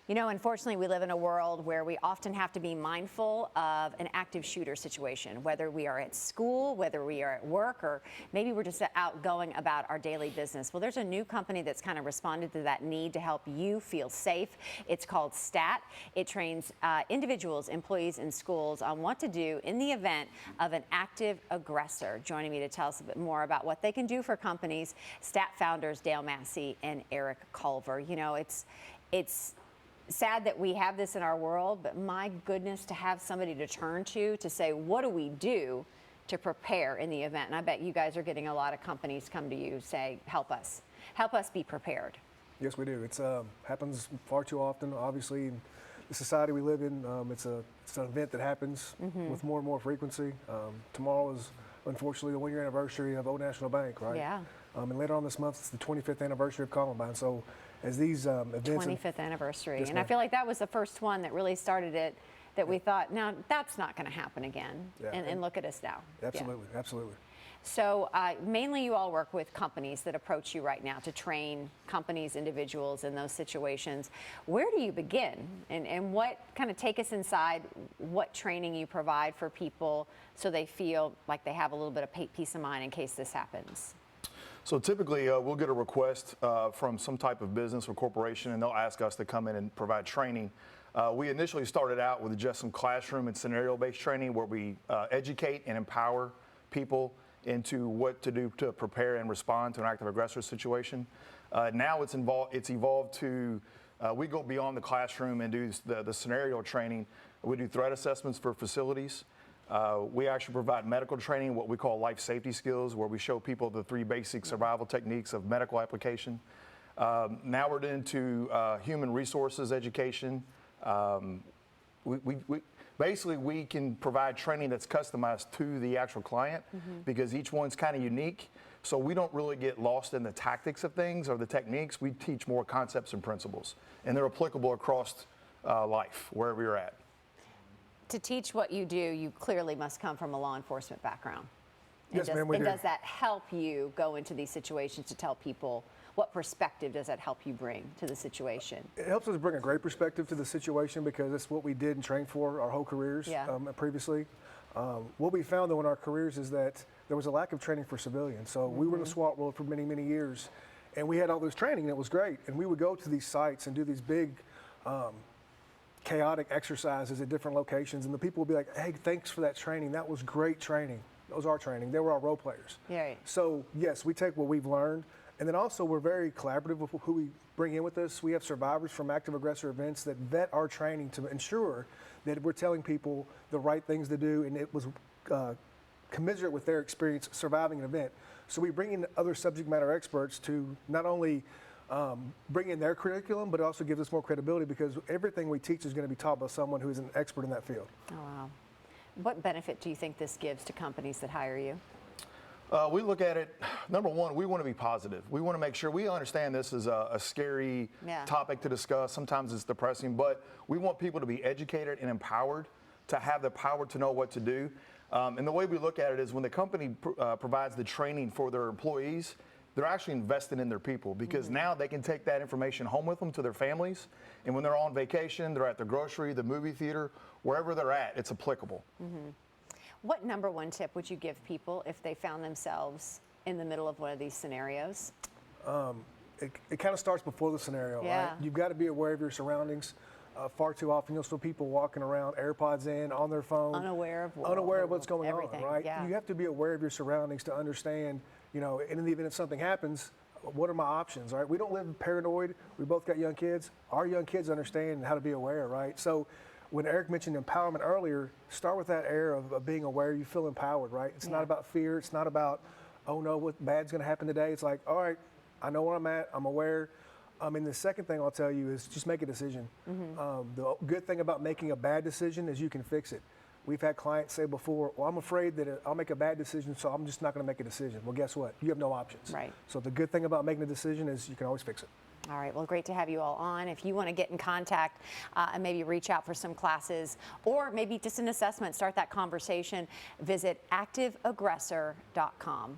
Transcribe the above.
You know, unfortunately, we live in a world where we often have to be mindful of an active shooter situation, whether we are at school, whether we are at work, or maybe we're just out going about our daily business. Well, there's a new company that's kind of responded to that need to help you feel safe. It's called STAT. It trains individuals, employees, and schools on what to do in the event of an active aggressor. Joining me to tell us a bit more about what they can do for companies, STAT founders Dale Massey and Eric Culver. You know, it's sad that we have this in our world, but my goodness, to have somebody to turn to say, what do we do to prepare in the event? And I bet you guys are getting a lot of companies come to you say, help us be prepared. Yes, we do. It's happens far too often. Obviously, in the society we live in, it's an event that happens with more and more frequency. Tomorrow is unfortunately the one-year anniversary of Old National Bank, right? Yeah. And later on this month, it's the 25th anniversary of Columbine. So as these events... 25th anniversary. Yes, and I feel like that was the first one that really started it, that we thought, now that's not going to happen again. Yeah. And look at us now. Absolutely, absolutely. So mainly you all work with companies that approach you right now to train companies, individuals in those situations. Where do you begin? And what kind of take us inside what training you provide for people so they feel like they have a little bit of peace of mind in case this happens? So typically we'll get a request from some type of business or corporation, and they'll ask us to come in and provide training. We initially started out with just some classroom and scenario-based training where we educate and empower people into what to do to prepare and respond to an active aggressor situation. Now it's evolved to, we go beyond the classroom and do the scenario training. We do threat assessments for facilities. We actually provide medical training, what we call life safety skills, where we show people the 3 basic survival techniques of medical application. Now we're into human resources education. Basically, we can provide training that's customized to the actual client because each one's kind of unique. So we don't really get lost in the tactics of things or the techniques. We teach more concepts and principles, and they're applicable across life, wherever you're at. To teach what you do, you clearly must come from a law enforcement background. Yes, ma'am, we do. Does that help you go into these situations to tell people, what perspective does that help you bring to the situation? It helps us bring a great perspective to the situation because it's what we did and trained for our whole careers previously. What we found though in our careers is that there was a lack of training for civilians. So we were in the SWAT world for many, many years, and we had all this training and it was great. And we would go to these sites and do these big chaotic exercises at different locations, and the people would be like, hey, thanks for that training. That was great training. That was our training. They were our role players. Yeah. So yes, we take what we've learned. And then also we're very collaborative with who we bring in with us. We have survivors from active aggressor events that vet our training to ensure that we're telling people the right things to do, and it was commensurate with their experience surviving an event. So we bring in other subject matter experts to not only bring in their curriculum, but it also gives us more credibility because everything we teach is going to be taught by someone who is an expert in that field. Oh, wow. What benefit do you think this gives to companies that hire you? We look at it, number one, we want to be positive. We want to make sure we understand this is a scary topic to discuss. Sometimes it's depressing, but we want people to be educated and empowered to have the power to know what to do. And the way we look at it is when the company provides the training for their employees, they're actually invested in their people because now they can take that information home with them to their families. And when they're on vacation, they're at the grocery, the movie theater, wherever they're at, it's applicable. What number one tip would you give people if they found themselves in the middle of one of these scenarios? It kind of starts before the scenario, right? You've got to be aware of your surroundings. Far too often you'll see people walking around, AirPods in, on their phone. Unaware of what's going on, right? Yeah. You have to be aware of your surroundings to understand, you know, in the event if something happens, what are my options, right? We don't live paranoid. We both got young kids. Our young kids understand how to be aware, right? So when Eric mentioned empowerment earlier, start with that air of being aware. You feel empowered, right? It's not about fear. It's not about, oh no, what bad's going to happen today. It's like, all right, I know where I'm at. I'm aware. And the second thing I'll tell you is just make a decision. The good thing about making a bad decision is you can fix it. We've had clients say before, well, I'm afraid that I'll make a bad decision, so I'm just not going to make a decision. Well, guess what? You have no options. Right. So the good thing about making a decision is you can always fix it. All right, well, great to have you all on. If you want to get in contact and maybe reach out for some classes or maybe just an assessment, start that conversation, visit activeaggressor.com.